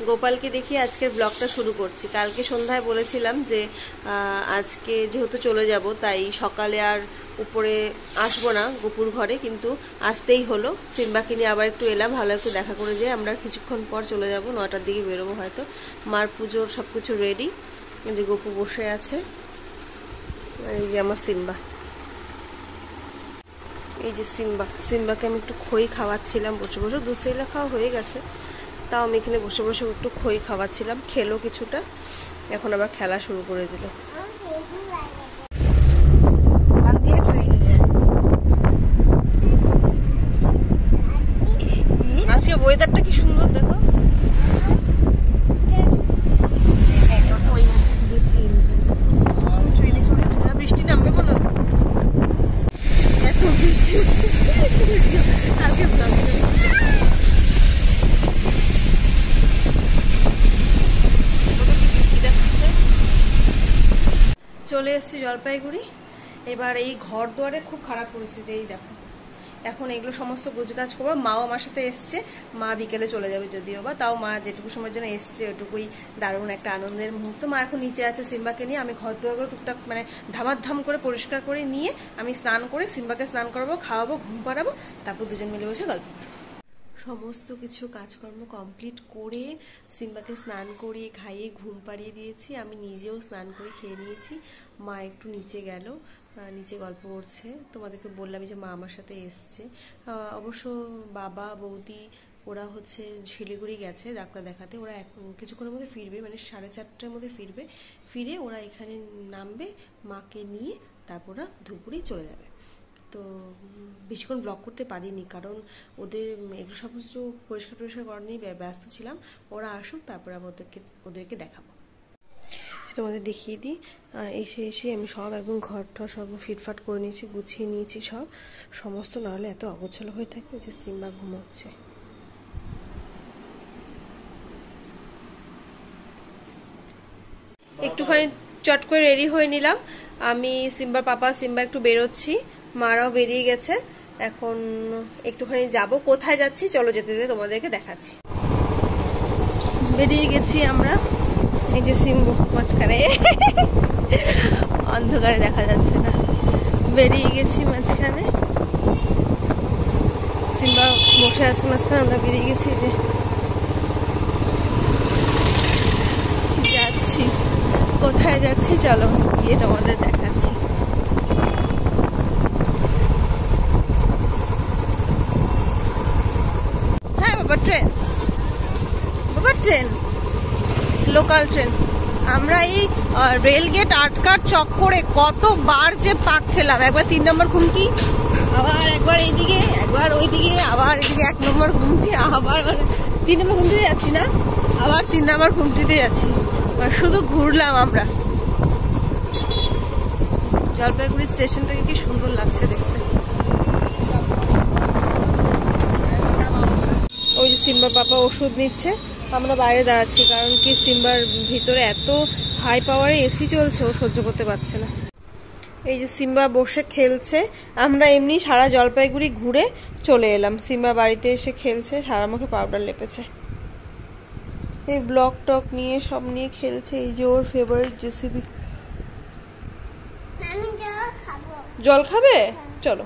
গোপালকে দেখি আজকের ব্লগটা শুরু করছি। কালকে সন্ধ্যায় বলেছিলাম যে আজকে যেহেতু চলে যাব তাই সকালে আর উপরে আসবো না গোপুর ঘরে, কিন্তু আসতেই হলো। সিম্বাকে নিয়ে আবার একটু এলাম, ভালো একটু দেখা করে যাই। আমরা কিছুক্ষণ পর চলে যাব, 9টার দিকে বেরোবো হয়তো। মার পুজোর সব কিছু রেডি, যে গোপু বসে আছে, আর এই যে আমার সিম্বা, এই যে সিম্বাকে আমি একটু খই খাওয়াচ্ছিলাম বসে বসে। দুধ খাওয়া হয়ে গেছে, তাও আমি এখানে বসে বসে একটু খই খাওয়াচ্ছিলাম। খেলো কিছুটা, এখন আবার খেলা শুরু করে দিল। আজকে ওয়েদারটা কি সুন্দর দেখো। বৃষ্টি নামবে মনে হচ্ছে, এত বৃষ্টি হচ্ছে। আজকে চলে এসেছি জলপাইগুড়ি। এবার এই ঘর দুয়ারে খুব খারাপ পরিস্থিতি, এই দেখো। এখন এগুলো সমস্ত গোছগাছ করবো। মাও আমার সাথে এসছে, মা বিকেলে চলে যাবে যদিও বা, তাও মা যেটুকু সময়ের জন্য এসছে ওটুকুই দারুণ একটা আনন্দের মুহূর্ত। মা এখন নিচে আছে সিম্বাকে নিয়ে। আমি ঘর দুয়ারগুলো টুকটাক মানে ধামাধাম করে পরিষ্কার করে নিয়ে আমি স্নান করে সিম্বাকে স্নান করাবো, খাওয়াবো, ঘুম পাড়াবো, তারপর দুজন মিলে বসে গল্প করবো। সমস্ত কিছু কাজকর্ম কমপ্লিট করে সিম্বাকে স্নান করিয়ে খাইয়ে ঘুম পাড়িয়ে দিয়েছি। আমি নিজেও স্নান করে খেয়ে নিয়েছি। মা একটু নিচে গেল, নিচে গল্প করছে। তোমাদেরকে বললাম যে মা আমার সাথে এসছে। অবশ্য বাবা বৌদি ওরা হচ্ছে শিলিগুড়ি গেছে ডাক্তার দেখাতে। ওরা কিছুক্ষণের মধ্যে ফিরবে, মানে 4:30টার মধ্যে ফিরবে। ফিরে ওরা এখানে নামবে, মাকে নিয়ে তারপর ওরা ধূপগুড়ি চলে যাবে। তো বেশিক্ষণ ব্লগ করতে পারিনি, কারণ ওদের এগুলো সব কিছু পরিষ্কার করা নিয়ে ব্যস্ত ছিলাম। ওরা আসুক, তারপরে ওদেরকে দেখাবো। তোমাদের দেখিয়ে দিই। এসে আমি সব একদম ঘরটা সব ফিটফাট করে নিয়েছি, গুছিয়ে নিয়েছি সমস্ত, নাহলে এত অগোছালো হয়ে থাকে। যে সিম্বা ঘুমোচ্ছে, একটুখানি চট করে রেডি হয়ে নিলাম আমি। সিম্বার পাপা সিম্বা একটু বেরোচ্ছি, মারাও বেরিয়ে গেছে। এখন একটুখানি যাব, কোথায় যাচ্ছি চলো যেতে যেতে তোমাদেরকে দেখাচ্ছি। বেরিয়ে গেছি আমরা, এই যে সিম্বু মাঝখানে, অন্ধকারে দেখা যাচ্ছে না। বেরিয়ে গেছি মাঝখানে, সিম্বা বসে আছে মাঝখানে, আমরা বেরিয়ে গেছি। যে যাচ্ছি, কোথায় যাচ্ছি চলো গিয়ে তোমাদের দেখাচ্ছি। হ্যাঁ বাবা, ট্রেন লোকাল ট্রেন। আমরা এই রেল গেট আটকার চক্করে কতবার যে পাক খেলাম। একবার 3 নম্বর খুমটি, আবার একবার এইদিকে, একবার ওইদিকে, আবার এদিকে 1 নম্বর খুমটি, আবার 3 নম্বর খুমটিতে যাচ্ছি না, আবার 3 নম্বর খুমটিতে যাচ্ছি। শুধু ঘুরলাম আমরা। জলপাইগুড়ি স্টেশনটাকে কি সুন্দর লাগছে দেখতে। ওই যে সিম্বার পাপা ওষুধ নিচ্ছে, আমরা বাইরে দাঁড়াচ্ছি, কারণ কি সিম্বার ভিতরে এত হাই পাওয়ারে এসি চলছে, ও সহ্য করতে পারছে না। এই যে সিম্বা বসে খেলছে। আমরা এমনি সারা জলপাইগুড়ি ঘুরে চলে এলাম। সিম্বা বাড়িতে এসে খেলছে, সারা মুখে পাউডার লেপেছে। এই ব্লক টক নিয়ে সব নিয়ে খেলছে। এই যে ওর ফেভারিট জেসিবি। জল খাবে? চলো।